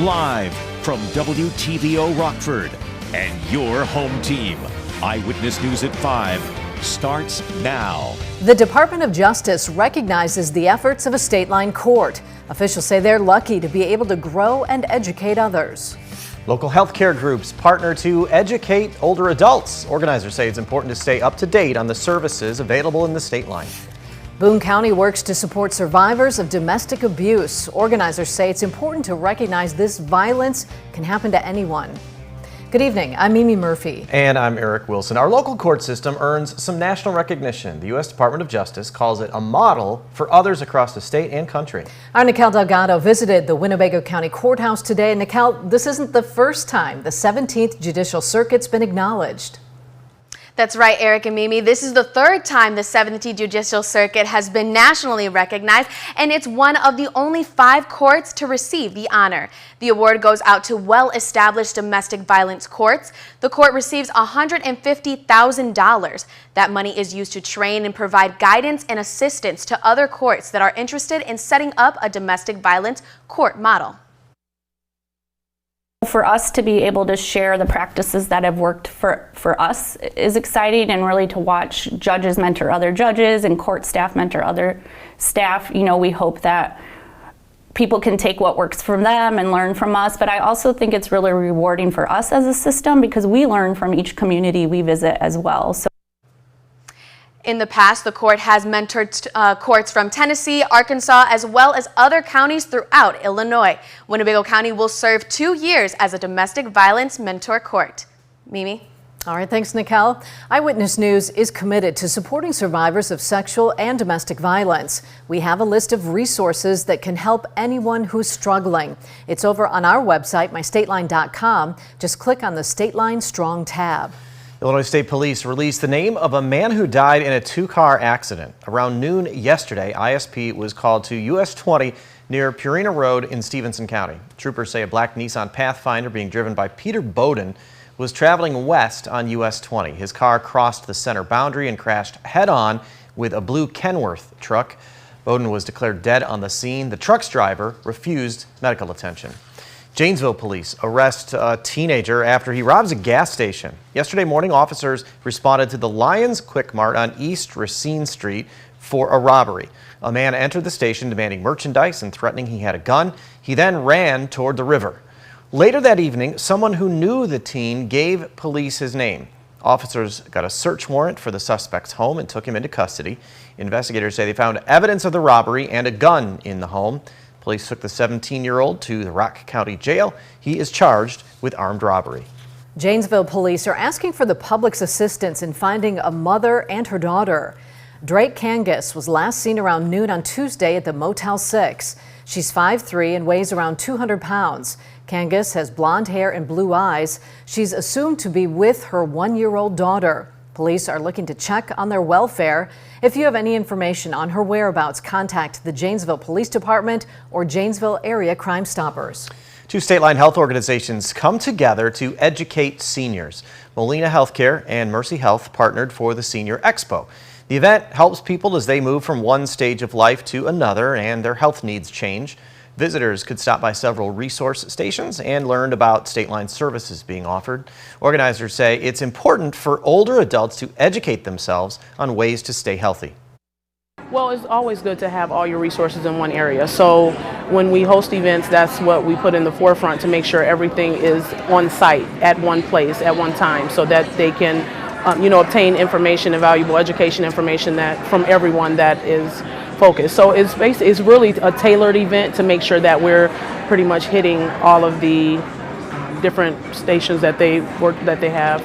Live from WTVO Rockford and your home team. Eyewitness News at 5 starts now. The Department of Justice recognizes the efforts of a Stateline court. Officials say they're lucky to be able to grow and educate others. Local healthcare groups partner to educate older adults. Organizers say it's important to stay up to date on the services available in the Stateline. Boone County works to support survivors of domestic abuse. Organizers say it's important to recognize this violence can happen to anyone. Good evening, I'm Mimi Murphy. And I'm Eric Wilson. Our local court system earns some national recognition. The U.S. Department of Justice calls it a model for others across the state and country. Our Nikel Delgado visited the Winnebago County Courthouse today. And Nikel, this isn't the first time the 17th Judicial Circuit's been acknowledged. That's right, Eric and Mimi. This is the third time the 17th Judicial Circuit has been nationally recognized, and it's one of the only 5 courts to receive the honor. The award goes out to well-established domestic violence courts. The court receives $150,000. That money is used to train and provide guidance and assistance to other courts that are interested in setting up a domestic violence court model. For us to be able to share the practices that have worked for us is exciting, and really to watch judges mentor other judges and court staff mentor other staff. You know, we hope that people can take what works from them and learn from us, but I also think it's really rewarding for us as a system because we learn from each community we visit as well. So in the past, the court has mentored courts from Tennessee, Arkansas, as well as other counties throughout Illinois. Winnebago County will serve 2 years as a domestic violence mentor court. Mimi? All right, thanks, Nikel. Eyewitness News is committed to supporting survivors of sexual and domestic violence. We have a list of resources that can help anyone who's struggling. It's over on our website, mystateline.com. Just click on the Stateline Strong tab. Illinois State Police released the name of a man who died in a 2-car accident. Around noon yesterday, ISP was called to US 20 near Purina Road in Stevenson County. Troopers say a black Nissan Pathfinder being driven by Peter Bowden was traveling west on US 20. His car crossed the center boundary and crashed head-on with a blue Kenworth truck. Bowden was declared dead on the scene. The truck's driver refused medical attention. Janesville police arrest a teenager after he robs a gas station. Yesterday morning, officers responded to the Lions Quick Mart on East Racine Street for a robbery. A man entered the station demanding merchandise and threatening he had a gun. He then ran toward the river. Later that evening, someone who knew the teen gave police his name. Officers got a search warrant for the suspect's home and took him into custody. Investigators say they found evidence of the robbery and a gun in the home. Police took the 17-year-old to the Rock County Jail. He is charged with armed robbery. Janesville police are asking for the public's assistance in finding a mother and her daughter. Drake Kangas was last seen around noon on Tuesday at the Motel 6. She's 5'3" and weighs around 200 pounds. Kangas has blonde hair and blue eyes. She's assumed to be with her 1-year-old daughter. Police are looking to check on their welfare. If you have any information on her whereabouts, contact the Janesville Police Department or Janesville Area Crime Stoppers. 2 Stateline health organizations come together to educate seniors. Molina Healthcare and Mercy Health partnered for the Senior Expo. The event helps people as they move from one stage of life to another and their health needs change. Visitors could stop by several resource stations and learn about Stateline services being offered. Organizers say it's important for older adults to educate themselves on ways to stay healthy. Well, it's always good to have all your resources in one area. So when we host events, that's what we put in the forefront to make sure everything is on site at one place at one time so that they can obtain information and valuable education information that from everyone that is focused. So it's really a tailored event to make sure that we're pretty much hitting all of the different stations that they have.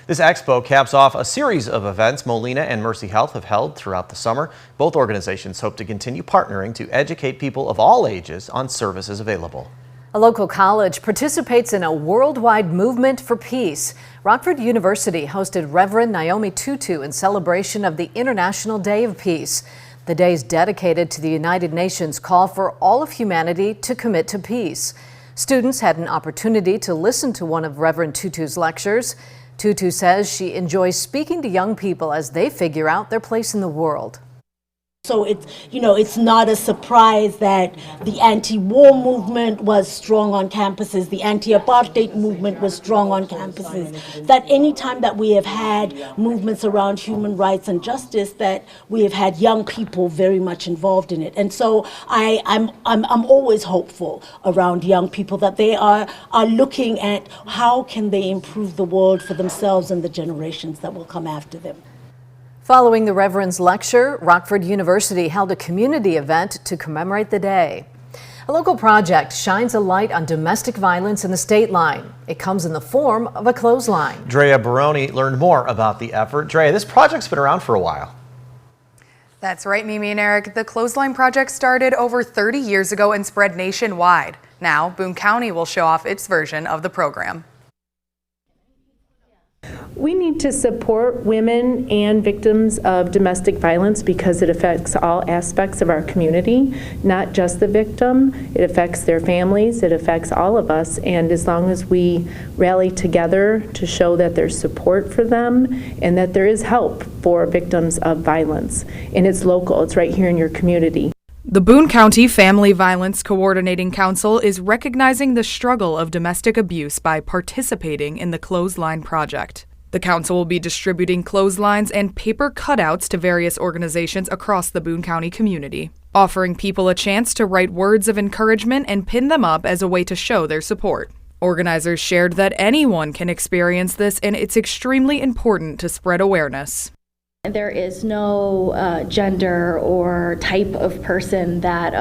This expo caps off a series of events Molina and Mercy Health have held throughout the summer. Both organizations hope to continue partnering to educate people of all ages on services available. A local college participates in a worldwide movement for peace. Rockford University hosted Reverend Naomi Tutu in celebration of the International Day of Peace. The day is dedicated to the United Nations call for all of humanity to commit to peace. Students had an opportunity to listen to one of Reverend Tutu's lectures. Tutu says she enjoys speaking to young people as they figure out their place in the world. So it's not a surprise that the anti-war movement was strong on campuses, the anti-apartheid movement was strong on campuses, that any time that we have had movements around human rights and justice, that we have had young people very much involved in it. And so I'm always hopeful around young people that they are looking at how can they improve the world for themselves and the generations that will come after them. Following the Reverend's lecture, Rockford University held a community event to commemorate the day. A local project shines a light on domestic violence in the Stateline. It comes in the form of a clothesline. Drea Baroni learned more about the effort. Drea, this project's been around for a while. That's right, Mimi and Eric. The Clothesline Project started over 30 years ago and spread nationwide. Now, Boone County will show off its version of the program. We need to support women and victims of domestic violence because it affects all aspects of our community, not just the victim. It affects their families, it affects all of us, and as long as we rally together to show that there's support for them and that there is help for victims of violence, and it's local, it's right here in your community. The Boone County Family Violence Coordinating Council is recognizing the struggle of domestic abuse by participating in the Clothesline Project. The council will be distributing clotheslines and paper cutouts to various organizations across the Boone County community, offering people a chance to write words of encouragement and pin them up as a way to show their support. Organizers shared that anyone can experience this, and it's extremely important to spread awareness. There is no gender or type of person that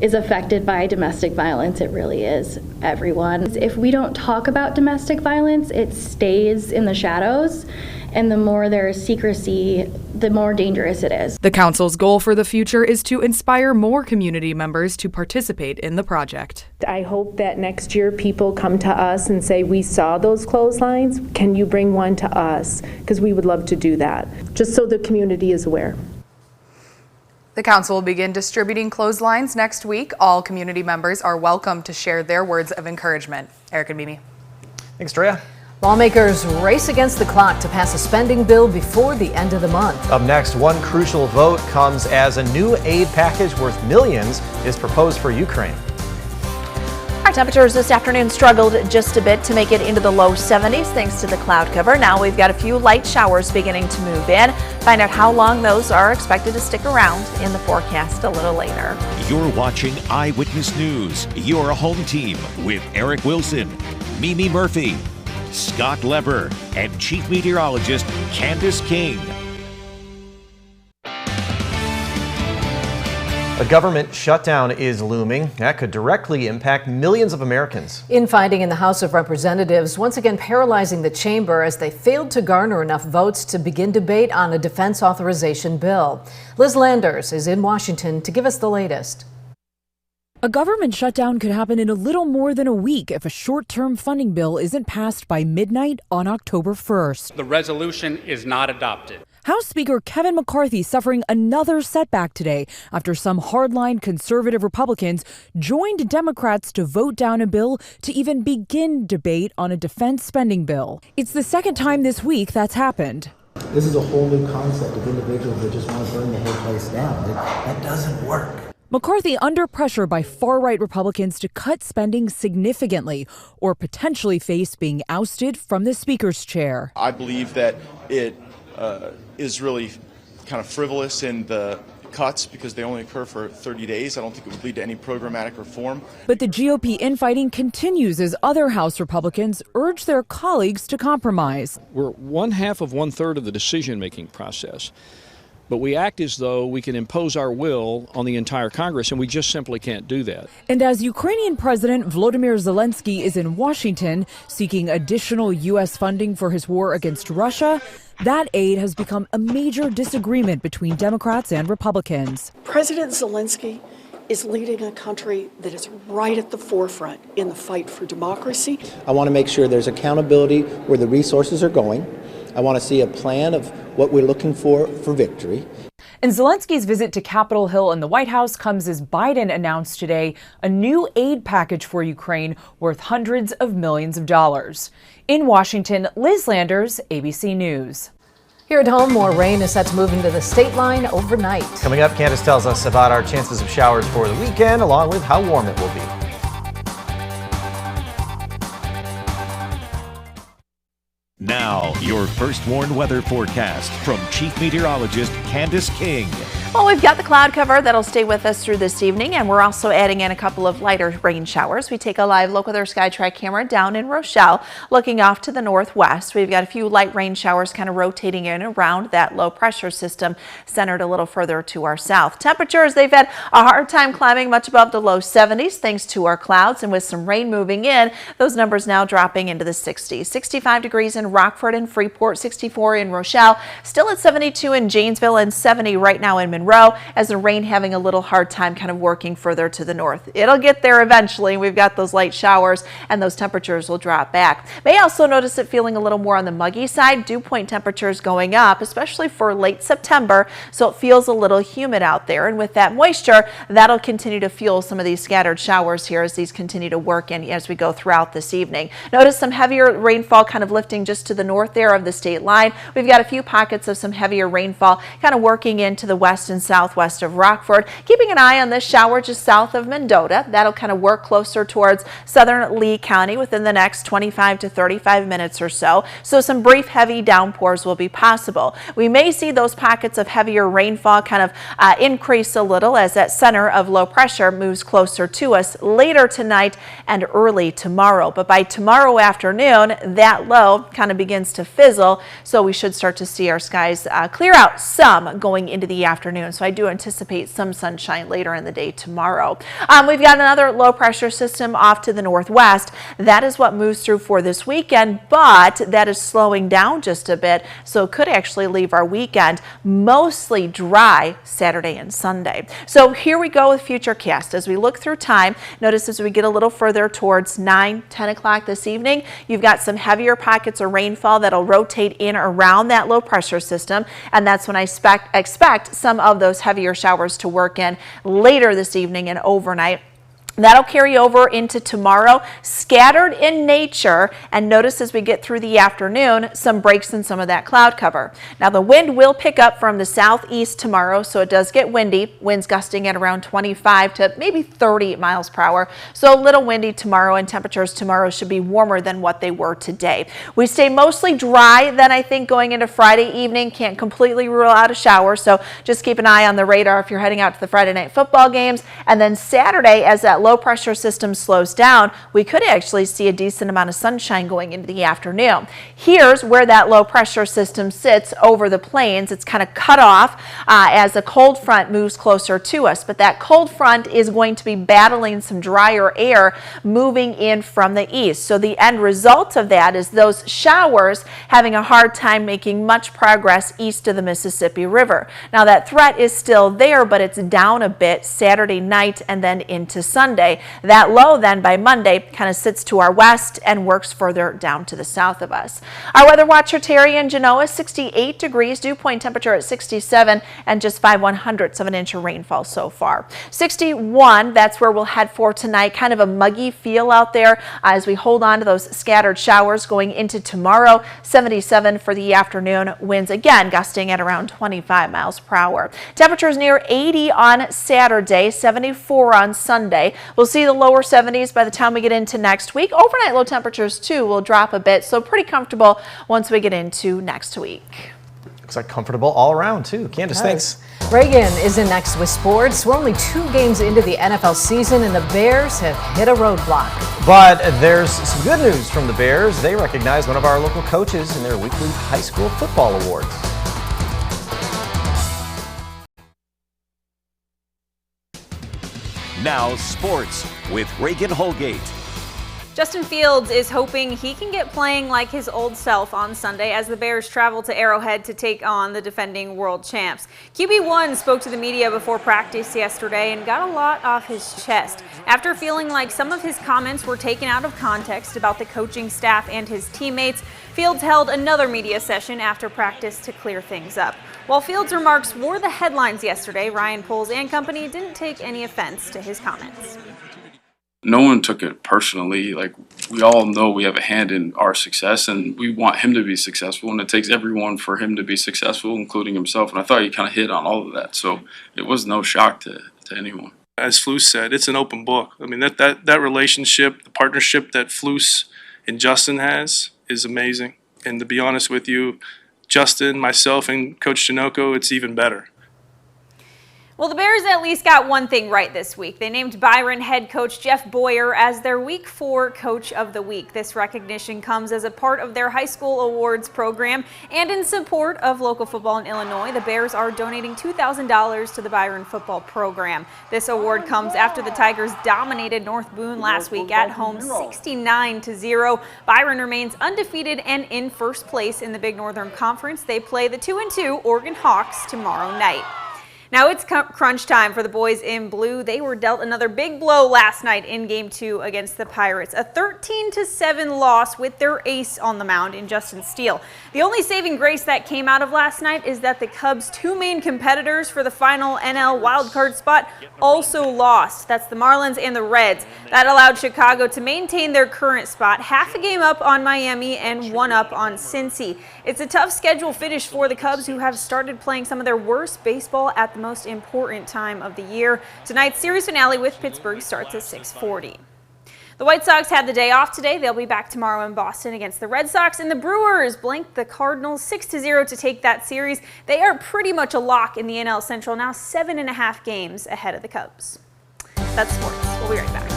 is affected by domestic violence. It really is everyone. If we don't talk about domestic violence, it stays in the shadows, and the more there is secrecy, the more dangerous it is. The council's goal for the future is to inspire more community members to participate in the project. I hope that next year people come to us and say, we saw those clotheslines, can you bring one to us? Because we would love to do that, just so the community is aware. The council will begin distributing clotheslines next week. All community members are welcome to share their words of encouragement. Eric and Mimi. Thanks, Drea. Lawmakers race against the clock to pass a spending bill before the end of the month. Up next, one crucial vote comes as a new aid package worth millions is proposed for Ukraine. Our temperatures this afternoon struggled just a bit to make it into the low 70s thanks to the cloud cover. Now we've got a few light showers beginning to move in. Find out how long those are expected to stick around in the forecast a little later. You're watching Eyewitness News, your home team with Eric Wilson, Mimi Murphy, Scott Leber, and Chief Meteorologist Candace King. A government shutdown is looming. That could directly impact millions of Americans. Infighting in the House of Representatives once again paralyzing the chamber as they failed to garner enough votes to begin debate on a defense authorization bill. Liz Landers is in Washington to give us the latest. A government shutdown could happen in a little more than a week if a short-term funding bill isn't passed by midnight on October 1st. The resolution is not adopted. House Speaker Kevin McCarthy suffering another setback today after some hardline conservative Republicans joined Democrats to vote down a bill to even begin debate on a defense spending bill. It's the second time this week that's happened. This is a whole new concept of individuals that just want to burn the whole place down. That doesn't work. McCarthy under pressure by far-right Republicans to cut spending significantly or potentially face being ousted from the Speaker's chair. I believe that it is really kind of frivolous in the cuts because they only occur for 30 days. I don't think it would lead to any programmatic reform. But the GOP infighting continues as other House Republicans urge their colleagues to compromise. We're one half of 1/3 of the decision-making process. But we act as though we can impose our will on the entire Congress, and we just simply can't do that. And as Ukrainian President Volodymyr Zelensky is in Washington seeking additional U.S. funding for his war against Russia, that aid has become a major disagreement between Democrats and Republicans. President Zelensky is leading a country that is right at the forefront in the fight for democracy. I want to make sure there's accountability where the resources are going. I want to see a plan of what we're looking for victory. And Zelensky's visit to Capitol Hill and the White House comes as Biden announced today a new aid package for Ukraine worth hundreds of millions of dollars. In Washington, Liz Landers, ABC News. Here at home, more rain is set to move into the Stateline overnight. Coming up, Candace tells us about our chances of showers for the weekend, along with how warm it will be. Now, your first warned weather forecast from Chief Meteorologist Candace King. Well, we've got the cloud cover that'll stay with us through this evening, and we're also adding in a couple of lighter rain showers. We take a live look with our SkyTrack camera down in Rochelle, looking off to the northwest. We've got a few light rain showers kind of rotating in around that low pressure system centered a little further to our south. Temperatures, they've had a hard time climbing much above the low 70s thanks to our clouds, and with some rain moving in, those numbers now dropping into the 60s. 65 degrees in Rockford and Freeport, 64 in Rochelle, still at 72 in Janesville, and 70 right now in Monroe, as the rain having a little hard time kind of working further to the north. It'll get there eventually. We've got those light showers and those temperatures will drop back. May also notice it feeling a little more on the muggy side. Dew point temperatures going up, especially for late September, so it feels a little humid out there. And with that moisture, that'll continue to fuel some of these scattered showers here as these continue to work in as we go throughout this evening. Notice some heavier rainfall kind of lifting just to the north there of the state line. We've got a few pockets of some heavier rainfall kind of working into the west and southwest of Rockford. Keeping an eye on this shower just south of Mendota. That'll kind of work closer towards southern Lee County within the next 25 to 35 minutes or so. So some brief heavy downpours will be possible. We may see those pockets of heavier rainfall kind of increase a little as that center of low pressure moves closer to us later tonight and early tomorrow. But by tomorrow afternoon, that low kind of begins to fizzle, so we should start to see our skies clear out some going into the afternoon. So I do anticipate some sunshine later in the day tomorrow. We've got another low pressure system off to the northwest. That is what moves through for this weekend, but that is slowing down just a bit, so it could actually leave our weekend mostly dry Saturday and Sunday. So here we go with Futurecast. As we look through time, notice as we get a little further towards 9, 10 o'clock this evening, you've got some heavier pockets of rainfall that'll rotate in around that low pressure system, and that's when I expect some of those heavier showers to work in later this evening and overnight. That'll carry over into tomorrow, scattered in nature, and notice as we get through the afternoon, some breaks in some of that cloud cover. Now the wind will pick up from the southeast tomorrow, so it does get windy, winds gusting at around 25 to maybe 30 miles per hour. So a little windy tomorrow, and temperatures tomorrow should be warmer than what they were today. We stay mostly dry then, I think, going into Friday evening. Can't completely rule out a shower, so just keep an eye on the radar if you're heading out to the Friday night football games. And then Saturday, as that low pressure system slows down, we could actually see a decent amount of sunshine going into the afternoon. Here's where that low pressure system sits over the plains. It's kind of cut off as a cold front moves closer to us, but that cold front is going to be battling some drier air moving in from the east. So the end result of that is those showers having a hard time making much progress east of the Mississippi River. Now that threat is still there, but it's down a bit Saturday night and then into Sunday. That low then by Monday kind of sits to our west and works further down to the south of us. Our weather watcher Terry in Genoa, 68 degrees, dew point temperature at 67, and just 5/100ths of an inch of rainfall so far. 61, that's where we'll head for tonight. Kind of a muggy feel out there as we hold on to those scattered showers going into tomorrow. 77 for the afternoon, winds again gusting at around 25 miles per hour. Temperatures near 80 on Saturday, 74 on Sunday. We'll see the lower 70s by the time we get into next week. Overnight low temperatures too will drop a bit, so pretty comfortable once we get into next week. Looks like comfortable all around too. Candace, thanks. Reagan is in next with sports. We're only 2 games into the NFL season and the Bears have hit a roadblock. But there's some good news from the Bears. They recognize one of our local coaches in their weekly high school football awards. Now sports with Reagan Holgate. Justin Fields is hoping he can get playing like his old self on Sunday as the Bears travel to Arrowhead to take on the defending world champs. QB1 spoke to the media before practice yesterday and got a lot off his chest after feeling like some of his comments were taken out of context about the coaching staff and his teammates. Fields held another media session after practice to clear things up. While Fields' remarks were the headlines yesterday, Ryan Poles and company didn't take any offense to his comments. No one took it personally. Like, we all know we have a hand in our success, and we want him to be successful, and it takes everyone for him to be successful, including himself. And I thought he kind of hit on all of that, so it was no shock to anyone. As Flus said, it's an open book. I mean, that relationship, the partnership that Flus and Justin has is amazing. And to be honest with you, Justin, myself, and Coach Tinoco, it's even better. Well, the Bears at least got one thing right this week. They named Byron head coach Jeff Boyer as their Week 4 Coach of the Week. This recognition comes as a part of their high school awards program, and in support of local football in Illinois, the Bears are donating $2,000 to the Byron football program. This award comes after the Tigers dominated North Boone last week at home 69-0. Byron remains undefeated and in first place in the Big Northern Conference. They play the 2-2 Oregon Hawks tomorrow night. Now it's crunch time for the boys in blue. They were dealt another big blow last night in Game 2 against the Pirates. A 13-7 loss with their ace on the mound in Justin Steele. The only saving grace that came out of last night is that the Cubs' two main competitors for the final NL wildcard spot also lost. That's the Marlins and the Reds. That allowed Chicago to maintain their current spot, half a game up on Miami and one up on Cincy. It's a tough schedule finish for the Cubs, who have started playing some of their worst baseball at the most important time of the year. Tonight's series finale with Pittsburgh starts at 6:40. The White Sox had the day off today. They'll be back tomorrow in Boston against the Red Sox, and the Brewers blanked the Cardinals 6-0 to take that series. They are pretty much a lock in the NL Central, now 7.5 games ahead of the Cubs. That's sports. We'll be right back.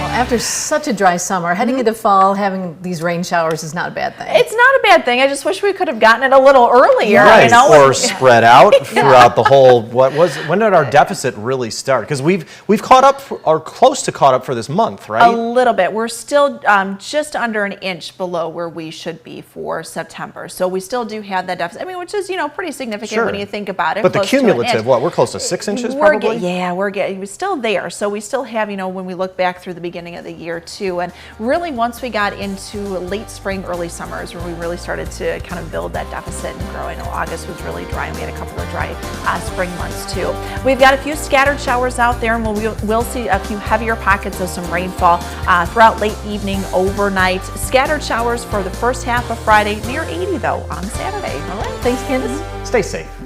After such a dry summer, heading into fall, having these rain showers is not a bad thing. It's not a bad thing. I just wish we could have gotten it a little earlier. Right, you know? or spread out throughout the whole. When did our deficit really start? Because we've caught up or close to caught up for this month, right? A little bit. We're still just under an inch below where we should be for September. So we still do have that deficit. I mean, which is pretty significant when you think about it. But the cumulative, we're close to 6 inches probably. We're still there. So we still have when we look back through the beginning of the year too, and really once we got into late spring, early summers, where we really started to kind of build that deficit and grow. I know August was really dry, and we had a couple of dry spring months too. We've got a few scattered showers out there, and we'll see a few heavier pockets of some rainfall throughout late evening, overnight. Scattered showers for the first half of Friday, near 80 though on Saturday. All right, thanks, Candace. Stay safe.